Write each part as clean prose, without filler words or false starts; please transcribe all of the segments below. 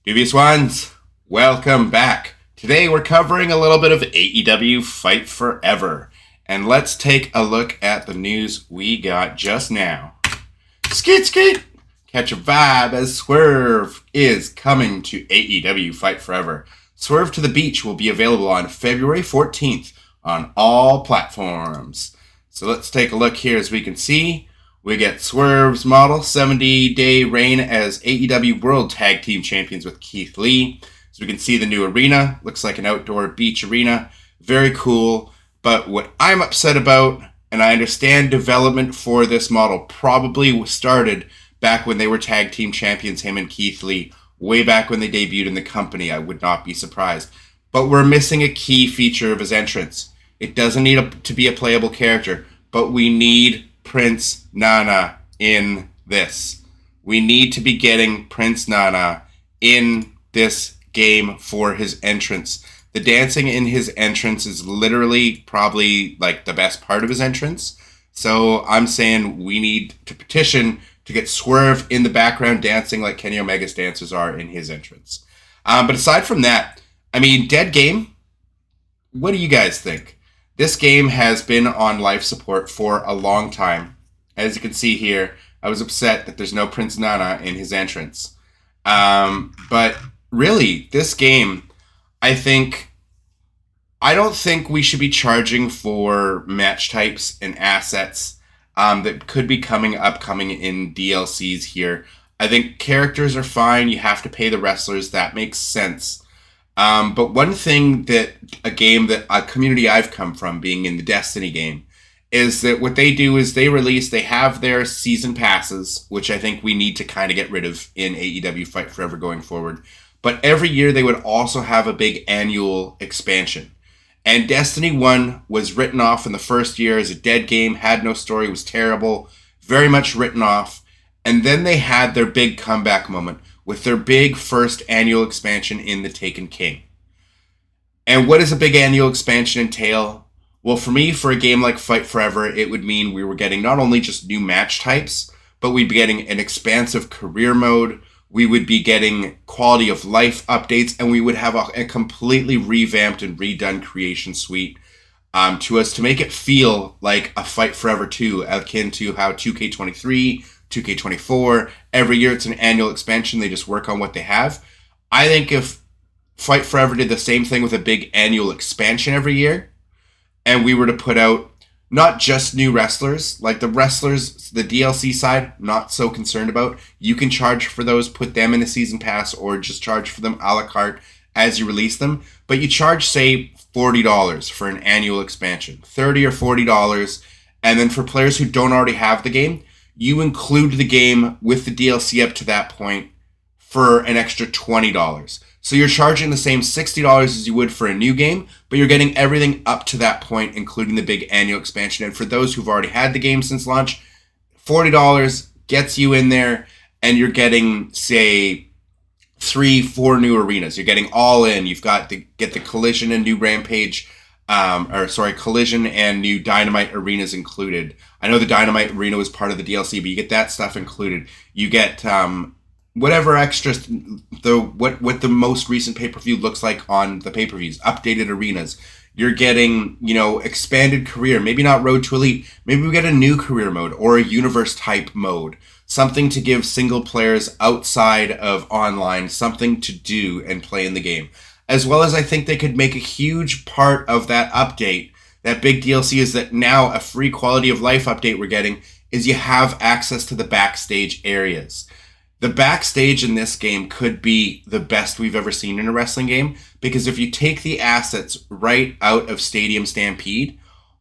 Dubious ones, welcome back. Today we're covering a little bit of AEW Fight Forever. And let's take a look at the news we got just now. Skeet skeet! Catch a vibe as Swerve is coming to AEW Fight Forever. Swerve to the Beach will be available on February 14th on all platforms. So let's take a look here. As we can see, we get Swerve's model, 70-day reign as AEW World Tag Team Champions with Keith Lee. So we can see the new arena. Looks like an outdoor beach arena. Very cool. But what I'm upset about, and I understand development for this model probably started back when they were tag team champions, him and Keith Lee, way back when they debuted in the company. I would not be surprised. But we're missing a key feature of his entrance. It doesn't need to be a playable character, but we need Prince Nana in this. We need to be getting Prince Nana in this game for his entrance. The dancing in his entrance is literally probably like the best part of his entrance. So I'm saying we need to petition to get Swerve in the background dancing like Kenny Omega's dancers are in his entrance. But aside from that, I mean, Dead Game, what do you guys think? This game has been on life support for a long time. As you can see here, I was upset that there's no Prince Nana in his entrance. But really, this game, I don't think we should be charging for match types and assets that could be upcoming in DLCs here. I think characters are fine. You have to pay the wrestlers. That makes sense. But one thing that a community I've come from, being in the Destiny game, is that what they do is they have their season passes, which I think we need to kind of get rid of in AEW Fight Forever going forward. But every year they would also have a big annual expansion. And Destiny 1 was written off in the first year as a dead game, had no story, was terrible, very much written off. And then they had their big comeback moment with their big first annual expansion in The Taken King. And what does a big annual expansion entail? Well, for me, for a game like Fight Forever, it would mean we were getting not only just new match types, but we'd be getting an expansive career mode, we would be getting quality of life updates, and we would have a completely revamped and redone creation suite to us to make it feel like a Fight Forever 2, akin to how 2K23, 2K24, every year it's an annual expansion. They just work on what they have. I think if Fight Forever did the same thing with a big annual expansion every year, and we were to put out not just new wrestlers, like the wrestlers, the DLC side, not so concerned about. You can charge for those, put them in a season pass, or just charge for them a la carte as you release them. But you charge, say, $40 for an annual expansion, $30 or $40. And then for players who don't already have the game, you include the game with the DLC up to that point for an extra $20. So you're charging the same $60 as you would for a new game, but you're getting everything up to that point, including the big annual expansion. And for those who've already had the game since launch, $40 gets you in there, and you're getting, say, 3-4 new arenas. You're getting all in. You've got to get the Collision and new Rampage, Collision and new Dynamite arenas included. I know the Dynamite arena was part of the DLC, but you get that stuff included. You get whatever extras, what the most recent pay-per-view looks like on the pay-per-views, updated arenas. You're getting, expanded career, maybe not Road to Elite. Maybe we get a new career mode or a universe type mode. Something to give single players outside of online something to do and play in the game. As well as I think they could make a huge part of that update, that big DLC, is that now a free quality of life update we're getting is you have access to the backstage areas. The backstage in this game could be the best we've ever seen in a wrestling game, because if you take the assets right out of Stadium Stampede,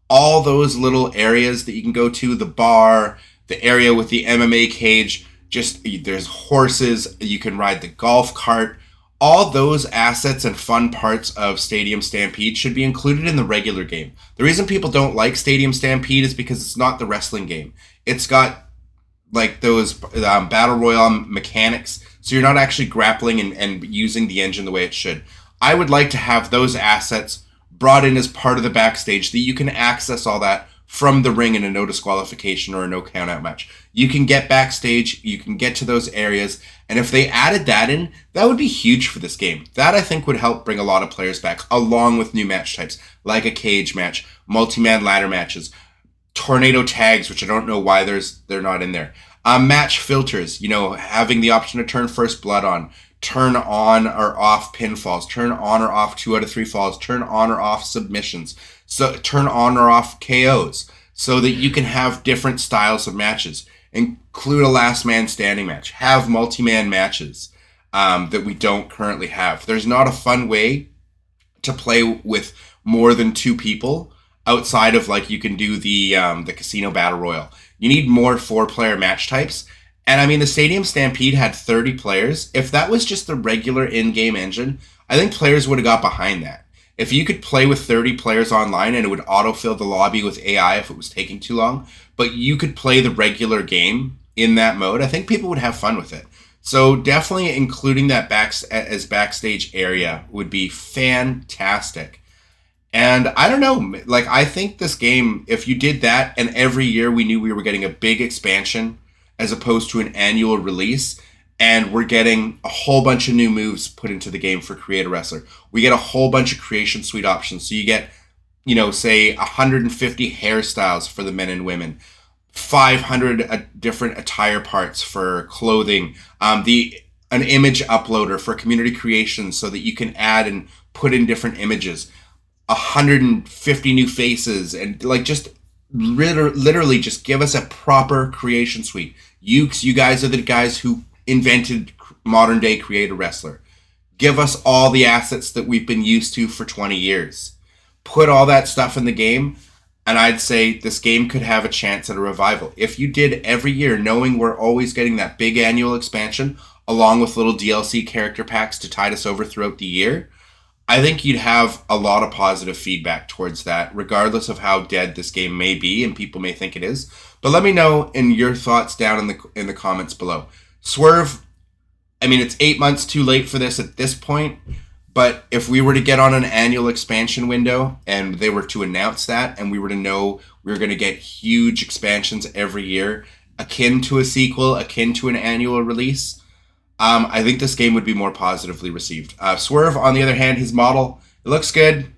all those little areas that you can go to, the bar, the area with the MMA cage, there's horses, you can ride the golf cart, all those assets and fun parts of Stadium Stampede should be included in the regular game. The reason people don't like Stadium Stampede is because it's not the wrestling game. It's got like those battle royale mechanics, so you're not actually grappling and using the engine the way it should. I would like to have those assets brought in as part of the backstage, that you can access all that from the ring in a no disqualification or a no count out match. You can get backstage, you can get to those areas, and if they added that in, that would be huge for this game. That I think would help bring a lot of players back, along with new match types, like a cage match, multi-man ladder matches, tornado tags, which I don't know why they're not in there. Match filters, having the option to turn first blood on, turn on or off pinfalls, turn on or off 2 out of 3 falls, turn on or off submissions, so turn on or off KOs, so that you can have different styles of matches. Include a last man standing match. Have multi-man matches that we don't currently have. There's not a fun way to play with more than 2 people outside of you can do the casino battle royal. You need more 4-player match types. And I mean, the Stadium Stampede had 30 players. If that was just the regular in-game engine, I think players would have got behind that. If you could play with 30 players online and it would autofill the lobby with AI if it was taking too long, but you could play the regular game in that mode, I think people would have fun with it. So definitely including that as backstage area would be fantastic. And I don't know, I think this game, if you did that and every year we knew we were getting a big expansion as opposed to an annual release, and we're getting a whole bunch of new moves put into the game for Create a Wrestler. We get a whole bunch of creation suite options. So you get, say 150 hairstyles for the men and women, 500 different attire parts for clothing, an image uploader for community creation so that you can add and put in different images, 150 new faces, and just literally just give us a proper creation suite. You guys are the guys who invented modern day Create a Wrestler. Give us all the assets that we've been used to for 20 years. Put all that stuff in the game, and I'd say this game could have a chance at a revival. If you did every year, knowing we're always getting that big annual expansion, along with little DLC character packs to tide us over throughout the year, I think you'd have a lot of positive feedback towards that, regardless of how dead this game may be and people may think it is. But let me know in your thoughts down in the comments below. Swerve, I mean, it's 8 months too late for this at this point, but if we were to get on an annual expansion window and they were to announce that and we were to know we were going to get huge expansions every year, akin to a sequel, akin to an annual release, I think this game would be more positively received. Swerve, on the other hand, his model, it looks good.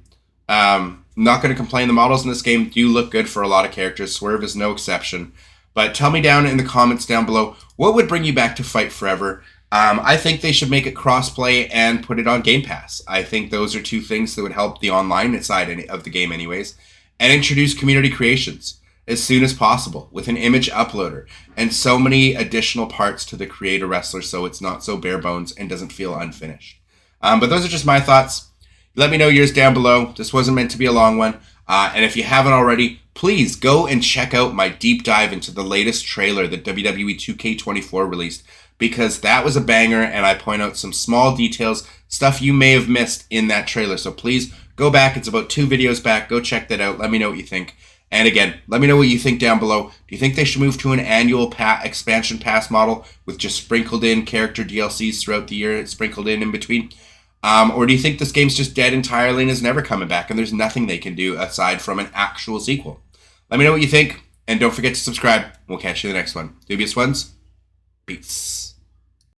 Not going to complain. The models in this game do look good for a lot of characters. Swerve is no exception. But tell me down in the comments down below, what would bring you back to Fight Forever? I think they should make it crossplay and put it on Game Pass. I think those are 2 things that would help the online side of the game anyways. And introduce community creations as soon as possible with an image uploader and so many additional parts to the Create a Wrestler so it's not so bare bones and doesn't feel unfinished. But those are just my thoughts. Let me know yours down below. This wasn't meant to be a long one. And if you haven't already, please go and check out my deep dive into the latest trailer that WWE 2K24 released, because that was a banger and I point out some small details, stuff you may have missed in that trailer. So please go back. It's about 2 videos back. Go check that out. Let me know what you think. And again, let me know what you think down below. Do you think they should move to an annual expansion pass model with just sprinkled in character DLCs throughout the year, sprinkled in between? Or do you think this game's just dead entirely and is never coming back and there's nothing they can do aside from an actual sequel? Let me know what you think, and don't forget to subscribe. We'll catch you in the next one. Dubious ones, peace.